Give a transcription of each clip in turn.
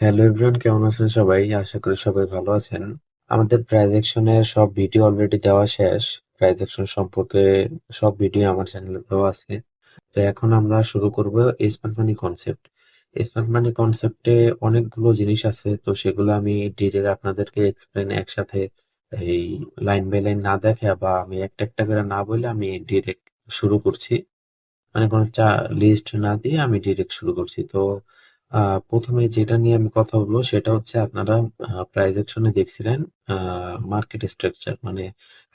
Hello everyone, কেমন আছেন সবাই? আশা করি সবাই ভালো আছেন। আমাদের প্রাইজ অ্যাকশনের সব ভিডিও অলরেডি দেওয়া শেষ। প্রাইজ অ্যাকশন সম্পর্কে সব ভিডিও আমার চ্যানেলে দেওয়া আছে। তো এখন আমরা শুরু করব smart money concept. Smart money কনসেপ্টে অনেকগুলো জিনিস আছে, তো সেগুলো আমি ডিটেইলে আপনাদেরকে এক্সপ্লেন একসাথে এই লাইন বাই লাইন না দেখে বা আমি একটা একটা করে না বলে আমি ডিরেক্ট শুরু করছি। মানে কোনো লিস্ট না দিয়ে আমি ডিরেক্ট শুরু করছি। তো প্রথমে যেটা নিয়ে আমি কথা বলবো সেটা হচ্ছে আপনারা প্রাইস অ্যাকশনে দেখছিলেন মার্কেট স্ট্রাকচার, মানে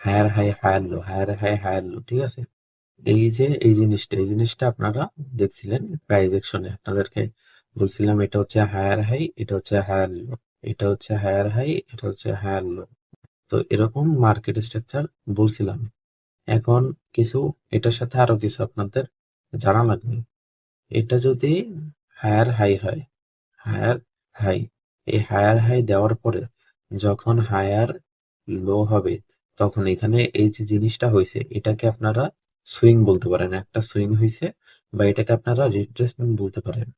higher high higher low, higher high higher low, ঠিক আছে? এই জিনিসটা আপনারা দেখছিলেন প্রাইস অ্যাকশনে। আপনাদেরকে বলছিলাম এটা হচ্ছে হায়ার হাই, এটা হচ্ছে হায়ার লো, এটা হচ্ছে হায়ার হাই, এটা হচ্ছে হায়ার লো। তো এরকম মার্কেট স্ট্রাকচার বলছিলাম। এখন কিছু এটার সাথে আরো কিছু আপনাদের জানা লাগবে। এটা যদি হায়ার হাই হয়, হায়ার হাই, এই হায়ার হাই দেওয়ার পরে যখন হায়ার লো হবে, তখন এখানে এই যে জিনিসটা হয়েছে এটাকে আপনারা সুইং বলতে পারেন, একটা সুইং হয়েছে, বা এটাকে আপনারা রিট্রেসমেন্ট বলতে পারেন।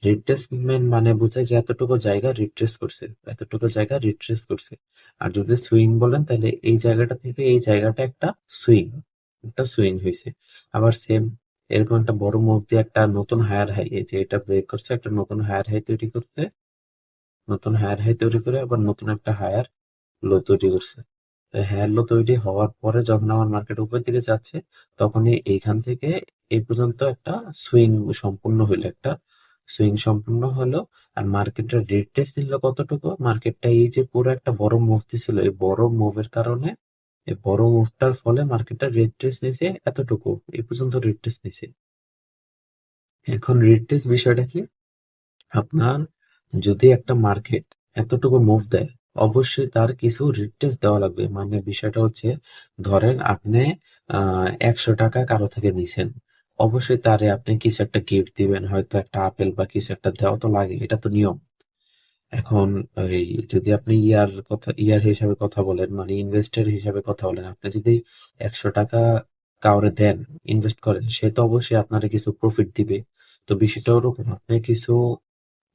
রিট্রেসমেন্ট মানে বোঝায় যে এতটুকু জায়গা রিট্রেস করছে, এতটুকু জায়গা রিট্রেস করছে। আর যদি সুইং বলেন তাহলে এই জায়গাটা থেকে এই জায়গাটা একটা সুইং, একটা সুইং হয়েছে। আবার সেম এরকম একটা বড় মুভ দিয়ে একটা নতুন হায়ার হাই, এই যে এটা ব্রেক করছে, একটা নতুন হায়ার হাই তৈরি করতে, নতুন হায়ার হাই তৈরি করে আবার নতুন একটা হায়ার লো তৈরি করছে। হায়ার লো তৈরি হওয়ার পরে যখন আমার মার্কেট উপরের দিকে যাচ্ছে, তখনই এইখান থেকে এই পর্যন্ত একটা সুইং সম্পূর্ণ হইলো, একটা সুইং সম্পূর্ণ হলো। আর মার্কেটের রিট্রেস নিল কতটুকু? মার্কেটটা এই যে পুরো একটা বড় মুভ দিছিল, এই বড় মুভের কারণে, এই বড় মুভটার ফলে মার্কেটটা রিট্রেস নিছে এতটুকু, এই পর্যন্ত রিট্রেস নিছে। এখন রিট্রেস বিষয়টা কি? আপনার যদি একটা মার্কেট এতটুকু মুভ দেয়, অবশ্যই তার কিছু রিট্রেস দেওয়া লাগবে। মানে বিষয়টা হচ্ছে, ধরেন আপনি 100 টাকা কারো থেকে নিছেন, অবশ্যই তারে আপনি কিছু একটা গিফট দিবেন, হয়তো একটা আপেল বা কিছু একটা দেওয়া তো লাগে, এটা তো নিয়ম। এখন এই যদি আপনি ইয়ার হিসাবে কথা বলেন, মানে ইনভেস্টের হিসাবে কথা বলেন, আপনি যদি 100 টাকা কাউরে দেন, ইনভেস্ট করেন, সে তো অবশ্যই আপনার কিছু প্রফিট দিবে। তো বিষয়টা ওরকম, আপনি কিছু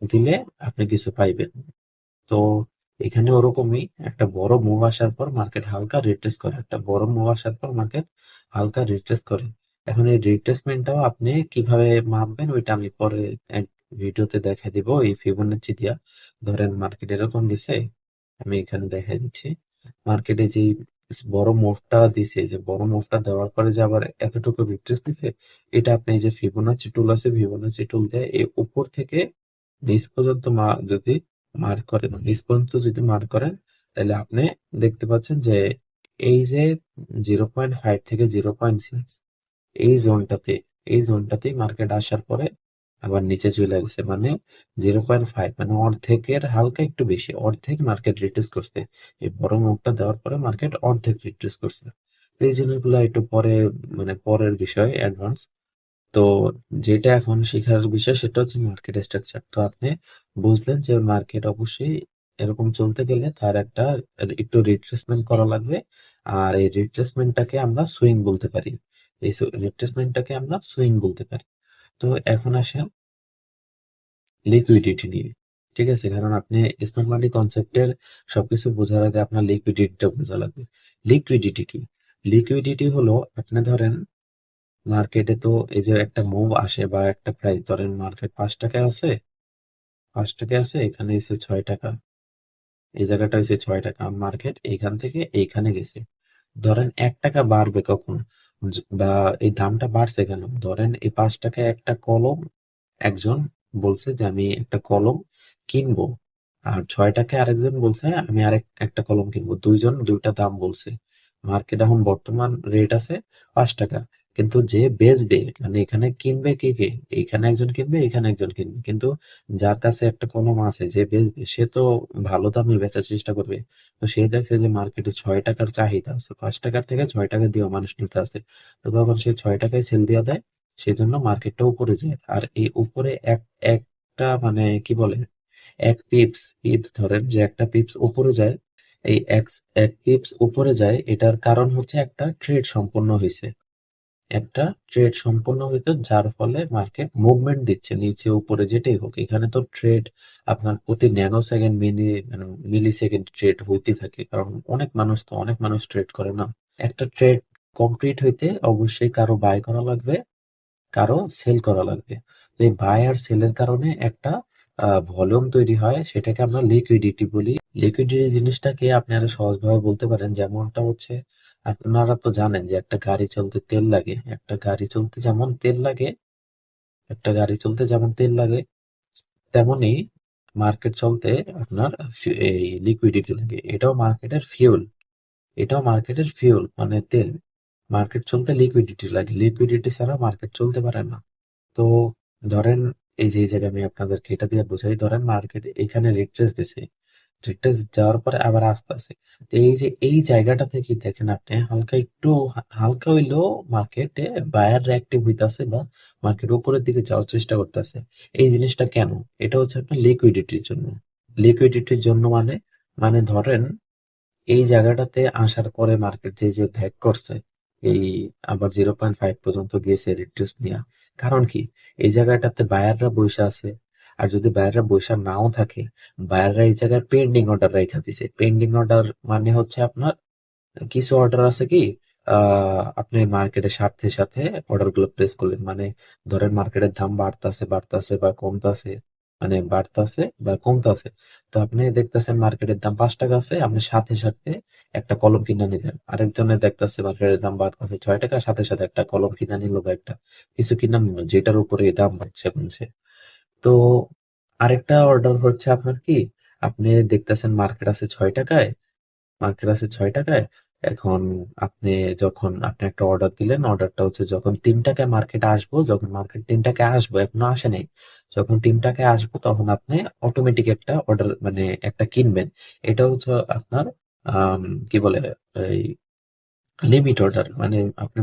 দিলে আপনি কিছু পাইবেন। তো এখানে ওরকমই একটা বড় মুভ আসার পর মার্কেট হালকা রিট্রেস করে, একটা বড় মুভ আসার পর মার্কেট হালকা রিট্রেস করে। এখন এই রিট্রেসমেন্টটাও আপনি কিভাবে মাপবেন ওইটা আমি পরে এক ভিডিওতে দেখাই দিব এই ফিবোনাচ্চি দিয়া। ধরেন মার্কেট এরকম দিছে, আমি এখানে দেখাই দিচ্ছি। মার্কেটে যে বড় মুভটা দিছে, যে বড় মুভটা দেওয়ার পরে যে আবার এতটুকু রিট্রেস দিছে, এটা আপনি এই যে ফিবোনাচ্চি টুল আছে, ফিবোনাচ্চি টুল দিয়ে এই উপর থেকে নিচ পর্যন্ত যদি মার্ক করেন, নিচ পর্যন্ত যদি মার্ক করেন, তাহলে আপনি দেখতে পাচ্ছেন যে এই যে 0.5 থেকে 0.6, এই জোনটাতে, এই জোনটাতেই মার্কেট আসার পরে আবার নিচে চলে গেছে। মানে 0.5, মানে অর্ধেকের হালকা একটু বেশি, অর্ধেক মার্কেট রিট্রেস করছে। এই বড় মুখটা দেওয়ার পরে মার্কেট অর্ধেক রিট্রেস করছে। তো এই জিনিসগুলো একটু পরে, মানে পরের বিষয়, অ্যাডভান্স। তো যেটা এখন শেখার বিষয় সেটা হচ্ছে মার্কেট স্ট্রাকচার। তো আপনি বুঝলেন যে মার্কেট অবশ্যই এরকম চলতে গেলে তার একটা একটু রিট্রেসমেন্ট করা লাগবে। আর এই রিট্রেসমেন্টটাকে আমরা সুইং বলতে পারি, এই রিট্রেসমেন্টটাকে আমরা সুইং বলতে পারি। তো এখন আসেন লিকুইডিটি নিয়ে। ঠিক আছে, কারণ আপনি স্মার্ট মানি কনসেপ্টের সবকিছু বোঝার আগে আপনার লিকুইডিটিটা বোঝা লাগবে। লিকুইডিটি কি? লিকুইডিটি হলো, আপনি ধরেন মার্কেটে তো এই যে একটা মুভ আসে বা একটা প্রাইস, ধরেন মার্কেট 5 টাকায় আছে, 5 টাকায় আছে, এখানে এসে 6 টাকা, এই জায়গাটা হচ্ছে 6 টাকা, মার্কেট এইখান থেকে এইখানে গেছে। ধরেন 1 টাকা বাড়বে কখন, বা এই দামটা বাড়ছে কেন? ধরেন এই 5 টাকায় একটা কলম, একজন বলছে যে আমি একটা কলম কিনবো, আর 6 টাকায় আরেকজন বলছে আমি আরেক একটা কলম কিনবো, দুইজন দুইটা দাম বলছে। মার্কেট এখন বর্তমান রেট আছে 5 টাকা, কিন্তু যে বেচবে, মানে এখানে কিনবে কে কে, এইখানে একজন কিনবে, এখানে একজন কিনবে, কিন্তু যার কাছে একটা কলম আছে, যে বেচবে, সে তো ভালো দামে বেচার চেষ্টা করবে। তো সে দেখছে যে মার্কেটে 6 টাকার চাহিদা আছে, 5 টাকার থেকে 6 টাকা দিয়েও মানুষ নিতে আছে। তো তখন সে 6 টাকায় সেল দিয়ে দেয়, সেজন্য মার্কেটটা উপরে যায়। আর এই উপরে একটা মানে কি বলে, এক পিপস, ধরেন যে একটা পিপস উপরে যায়, এই এক এক পিপস উপরে যায়, এটার কারণ হচ্ছে একটা ট্রেড সম্পন্ন হয়েছে। একটা ট্রেড সম্পন্ন হইতো, যার ফলে মার্কেট মুভমেন্ট দিচ্ছে নিচে উপরে যেটাই হোক। এখানে তো ট্রেড আপনার প্রতি ন্যানো সেকেন্ড মানে মিলি সেকেন্ড ট্রেড হইতে থাকে, কারণ অনেক মানুষ ট্রেড করে না। একটা ট্রেড কমপ্লিট হইতে অবশ্যই কারো বাই করা লাগবে, কারো সেল করা লাগবে। তো এই বাই আর সেলের কারণে একটা ভলিউম তৈরি হয়, সেটাকে আমরা লিকুইডিটি বলি। লিকুইডিটি জিনিসটাকে আপনারা সহজভাবে বলতে পারেন যেমনটা হচ্ছে, আপনারা তো জানেন যে একটা গাড়ি চলতে তেল লাগে, একটা গাড়ি চলতে যেমন তেল লাগে, তেমনি মার্কেট চলতে আপনার এই লিকুইডিটি লাগে। এটাও মার্কেটের ফিউল মানে তেল। মার্কেট চলতে লিকুইডিটি লাগে, লিকুইডিটি ছাড়া মার্কেট চলতে পারে না। তো ধরেন, এই জায়গায় আমি আপনাদেরকে এটা দিয়ে বোঝাই, ধরেন মার্কেট এখানে রিট্রেস দিছে, রিট্রেস যাওয়ার পরে আবার আস্তে আস্তে, তো এই যে এই জায়গাটা থেকে দেখেন আপনি হালকা হইলেও মার্কেটে বায়াররা অ্যাক্টিভ হইতাছে বা মার্কেট উপরের দিকে যাওয়ার চেষ্টা করতেছে। এই জিনিসটা কেন? এটা হচ্ছে আপনার লিকুইডিটির জন্য। লিকুইডিটির জন্য মানে ধরেন এই জায়গাটাতে আসার পরে মার্কেট যে ব্যাক করছে, এই আবার 0.5 পর্যন্ত গিয়েছে রিট্রেস নিয়ে। কারণ কি? এই জায়গাটাতে বায়াররা বসে আছে। আর যদি বায়াররা বসে নাও থাকে, বায়াররা এই জায়গায় পেন্ডিং অর্ডার রাইখা দিছে। পেন্ডিং অর্ডার মানে হচ্ছে আপনার কিছু অর্ডার আছে কি, আপনি মার্কেটের সাথে অর্ডার গুলো প্লেস করলেন, মানে ধরেন মার্কেটের দাম বাড়তাছে বা কমতাছে, মানে বাড়তাছে বা কমতাছে। তো আপনি দেখতেছেন মার্কেটের দাম 5 টাকা আছে, আপনি সাথে একটা কলম কিনে নিলেন। আরেকজনে দেখতেছে মার্কেটের দাম বাড়তাছে 6 টাকা, সাথে সাথে একটা কলম কিনে নিল বা একটা কিছু কিনে নিল যেটার উপরে দাম বাড়ছে কমছে। তো আরেকটা অর্ডার হচ্ছে আপনার কি, আপনি দেখতেছেন মার্কেট আছে 6 টাকায়। এখন আপনি আপনি একটা অর্ডার দিলেন, অর্ডারটা হচ্ছে যখন 3 টাকায় যখন মার্কেট 3 টাকায় আসবো, এখনো আসে নাই, যখন 3 টাকায় আসবো তখন আপনি অটোমেটিক একটা অর্ডার মানে একটা কিনবেন। এটা হচ্ছে আপনার আম, কি বলে, এই লিমিট অর্ডার। মানে আপনি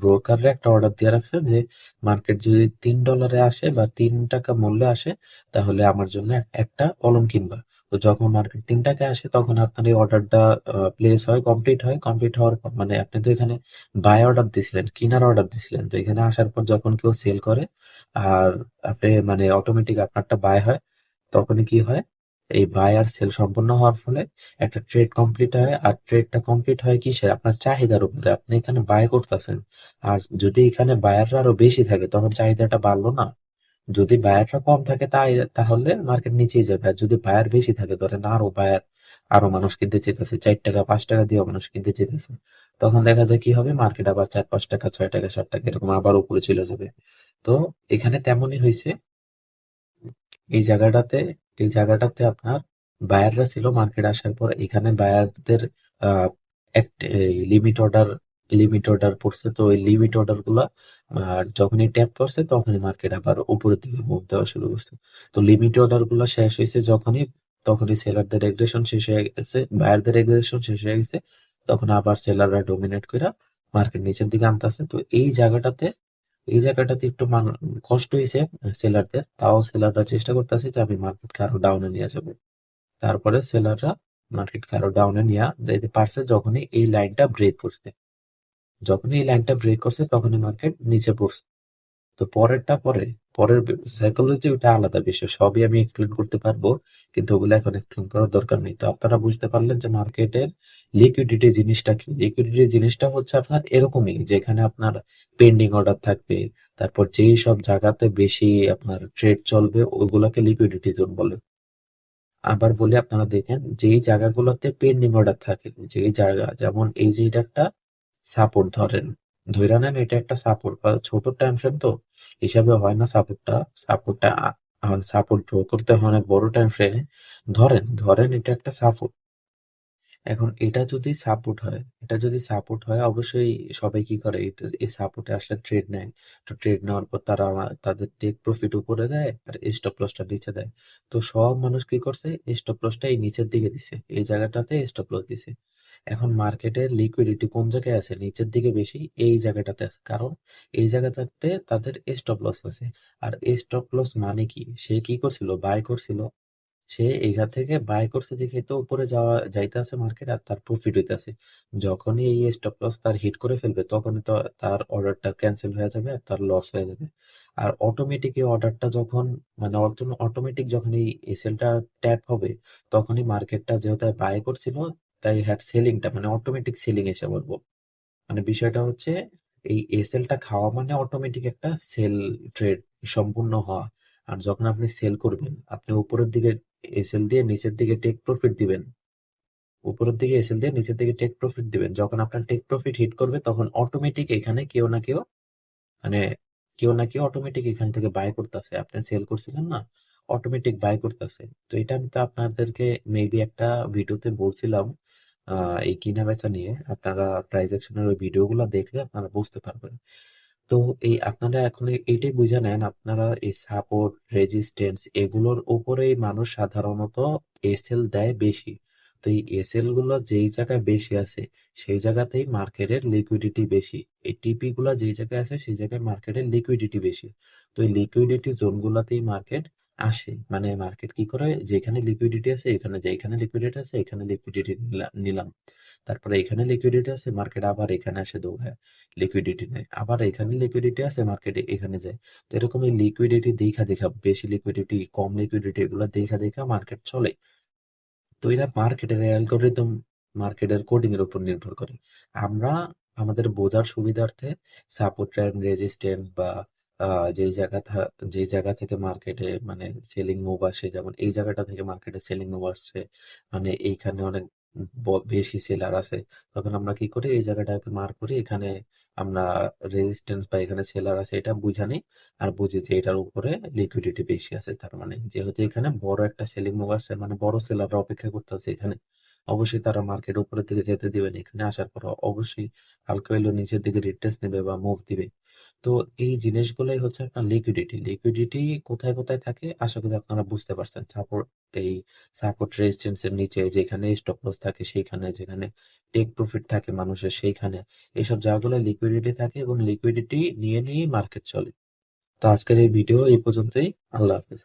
ব্রোকারে একটা অর্ডার দিয়ে রাখছেন যে মার্কেট যদি $3 আসে বা 3 টাকা মূল্যে আসে, তাহলে আমার জন্য একটা কলম কিনবা। তো যখন মার্কেট 3 টাকায় আসে তখন আপনার এই অর্ডারটা প্লেস হয়, কমপ্লিট হওয়ার পর, মানে আপনি তো এখানে বাই অর্ডার দিছিলেন, কিনার অর্ডার দিছিলেন, তো এখানে আসার পর যখন কেউ সেল করে আর আপনি মানে অটোমেটিক আপনারটা বাই হয়, তখনই কি হয়, এই বাই আর সেল সম্পন্ন হওয়ার ফলে একটা ট্রেড কমপ্লিট হয়। আর ট্রেডটা কমপ্লিট হয় কিসের? আপনার চাহিদার উপরে। আপনি এখানে বাই করতেছেন, আর যদি এখানে বায়াররা আরো বেশি থাকে তখন চাহিদাটা বাড়লো না? যদি বায়াররা কম থাকে তাহলে মার্কেট নিচেই যাবে। আর যদি বায়ার বেশি থাকে, ধরেন আরো মানুষ কিনতে চাইতেছে, 4 টাকা 5 টাকা দিয়ে মানুষ কিনতে চাইতেছে, তখন দেখা যায় কি হবে, মার্কেট আবার 4 5 টাকা 6 টাকা 7 টাকা এরকম আবার উপরে চলে যাবে। তো এখানে তেমনই হয়েছে। এই জায়গাটাতে এই জায়গাটাতে আপনার বায়াররা ছিল, মার্কেট আসার পর এখানে বায়ারদের আহ লিমিট অর্ডার পড়ছে। তো ওই লিমিট অর্ডার গুলা যখনই ট্যাপ করছে তখনই মার্কেট আবার উপরের দিকে মুভ দেওয়া শুরু করছে। তো লিমিট অর্ডার গুলা শেষ হয়েছে তখনই সেলারদের এগ্রেশন শেষ হয়ে গেছে, বায়ারদের এগ্রেশন শেষ হয়ে গেছে। তখন আবার সেলাররা ডোমিনেট করে মার্কেট নিচের দিকে আনতেছে। তো এই জায়গাটাতে একটু কষ্ট হয়েছে সেলারদের, তাও সেলাররা চেষ্টা করতেছে যে আমি মার্কেটকে আরো ডাউনে নিয়ে যাবো। তারপরে সেলাররা মার্কেটকে আরো ডাউনে নিয়ে যেতে পারছে যখনই এই লাইনটা ব্রেক করছে তখনই মার্কেট নিচে পড়ছে। তো পরের সাইকোলজি ওটা আলাদা বিষয়, সবই আমি এক্সপ্লেন করতে পারবো, কিন্তু ওগুলো এখন এক্সপ্লেন করার দরকার নেই। তো আপনারা বুঝতে পারলেন যে মার্কেটের লিকুইডিটি জিনিসটা কি। লিকুইডিটি জিনিসটা হচ্ছে আপনার এরকমই, যেখানে আপনার পেন্ডিং অর্ডার থাকবে, তারপর যেই সব জায়গাতে বেশি আপনার ট্রেড চলবে ওইগুলাকে লিকুইডিটি জোন বলে। আবার বলি, আপনারা দেখেন যেই জায়গাগুলোতে পেন্ডিং অর্ডার থাকে, যেই জায়গা, যেমন এই যে এটা একটা সাপোর্ট, ধইরা নেন এটা একটা সাপোর্ট বা ছোট টাইম ফ্রেম, তো হিসাবে হয় না সাপোর্টটা সাপোর্ট ড্র করতে হয় অনেক বড় টাইম ফ্রেমে। ধরেন এটা একটা সাপোর্ট। এখন এটা যদি সাপোর্ট হয় অবশ্যই সবাই কি করে, এই সাপোর্টে আসলে ট্রেড নেয়। তো ট্রেড নেওয়ার পর তারা তাদের টেক প্রফিট উপরে দেয় আর স্টপ লসটা নিচে দেয়। তো সব মানুষ কি করছে, স্টপ লসটা এই নিচের দিকে দিছে, এই জায়গাটাতে স্টপ লস দিছে। এখন মার্কেটের লিকুইডিটি কোন জায়গায় আছে? নিচের দিকে বেশি, এই জায়গাটাতে আছে, কারণ এই জায়গাটাতে তাদের স্টপ লস আছে। আর স্টপ লস মানে কি, সে কি করছিল, বাই করছিল। সে এইখান থেকে বাই করছে দেখে তো উপরে যাইতে আছে মার্কেট, আর তার প্রফিট হইতেছে। যখনই এই স্টপ লস তার হিট করে ফেলবে তখনই তো তার অর্ডারটা ক্যান্সেল হয়ে যাবে আর তার লস হয়ে যাবে। আর অটোমেটিক এই অর্ডারটা যখন, মানে অটোমেটিক যখন এই এসএলটা ট্যাপ হবে, তখনই মার্কেটটা যেহেতু বাই করছিল, তাই হ্যাড সেলিংটা মানে অটোমেটিক সেলিং এসে বলবো। মানে বিষয়টা হচ্ছে এই এসএলটা খাওয়া মানে অটোমেটিক একটা সেল ট্রেড সম্পূর্ণ হওয়া। আর যখন আপনি সেল করবেন, আপনি উপরের দিকে এসএল দিয়ে নিচের দিকে টেক প্রফিট দিবেন, উপরের দিকে এসএল দিয়ে নিচের দিকে টেক প্রফিট দিবেন। যখন আপনার টেক প্রফিট হিট করবে তখন অটোমেটিক এখানে কেউ না কেউ, মানে কেউ না কেউ অটোমেটিক এখান থেকে বাই করতেছে। আপনি সেল করছিলেন না, অটোমেটিক বাই করতেছে। তো এটা আমি তো আপনাদেরকে মেবি একটা ভিডিওতে বলছিলাম, এই কিনা বেচা নিয়ে। আপনারা প্রাইস অ্যাকশনের ওই ভিডিওগুলো দেখলে আপনারা বুঝতে পারবেন। তো এই আপনারা এখন এইটাই বুঝে নেন, আপনারা এই সাপোর্ট রেজিস্ট্যান্স এগুলোর উপরেই মানুষ সাধারণত এসএল দেয় বেশি। তো এই এসএল গুলো যেই জায়গায় বেশি আছে সেই জায়গাতেই মার্কেটের লিকুইডিটি বেশি। এই টিপি গুলা যেই জায়গায় আছে সেই জায়গায় মার্কেটের লিকুইডিটি বেশি। তো এই লিকুইডিটি জোন গুলাতেই মার্কেট আসে। মানে মার্কেট কি করে, যেখানে লিকুইডিটি আছে এখানে, যেখানে লিকুইডিটি আছে এখানে লিকুইডিটি নিলাম, তারপরে এখানে লিকুইডিটি আছে মার্কেট আবার এখানে আসে দৌড়ায় লিকুইডিটি নেয়, আবার এখানে লিকুইডিটি আছে মার্কেটে এখানে যায়। তো এরকম এই লিকুইডিটি দেখা দেখা, বেশি লিকুইডিটি কম লিকুইডিটি এগুলো দেখা দেখা মার্কেট চলে। তো এরা মার্কেটের অ্যালগোরিদম, মার্কেটের কোডিং এর উপর নির্ভর করে। আমরা আমাদের বোঝার সুবিধার্থে সাপোর্ট অ্যান্ড রেজিস্ট্যান্স বা যে জায়গা থেকে মার্কেটে মানে সেলিং মুভ আসে, যেমন এই জায়গাটা থেকে মার্কেটে সেলিং মুভ আসছে, মানে এইখানে অনেক বেশি সেলার আছে, তখন আমরা কি করি এই জায়গাটাকে মার্ক করি, এখানে আমরা রেজিস্ট্যান্স বা এখানে সেলার আছে এটা বুঝা নিই। আর বুঝি যে এটার উপরে লিকুইডিটি বেশি আছে, তার মানে যেহেতু এখানে বড় একটা সেলিং মুভ আসছে, মানে বড় সেলাররা অপেক্ষা করতেছে এখানে, অবশ্যই তারা মার্কেট উপরের দিকে যেতে দিবেন। এখানে আসার পর অবশ্যই হালকা হইলেও নিচের দিকে রিট্রেস নেবে বা মুভ দিবে। তো এই জিনিসগুলোই হচ্ছে আপনার লিকুইডিটি। লিকুইডিটি কোথায় কোথায় থাকে আশা করি আপনারা বুঝতে পারছেন। সাপোর্ট, এই সাপোর্ট রেজিস্ট্যান্স এর নিচে যেখানে স্টপ লস থাকে সেইখানে, যেখানে টেক প্রফিট থাকে মানুষের সেইখানে, এইসব জায়গাগুলো লিকুইডিটি থাকে এবং লিকুইডিটি নিয়ে নিয়েই মার্কেট চলে। তো আজকের এই ভিডিও এই পর্যন্তই। আল্লাহ হাফেজ।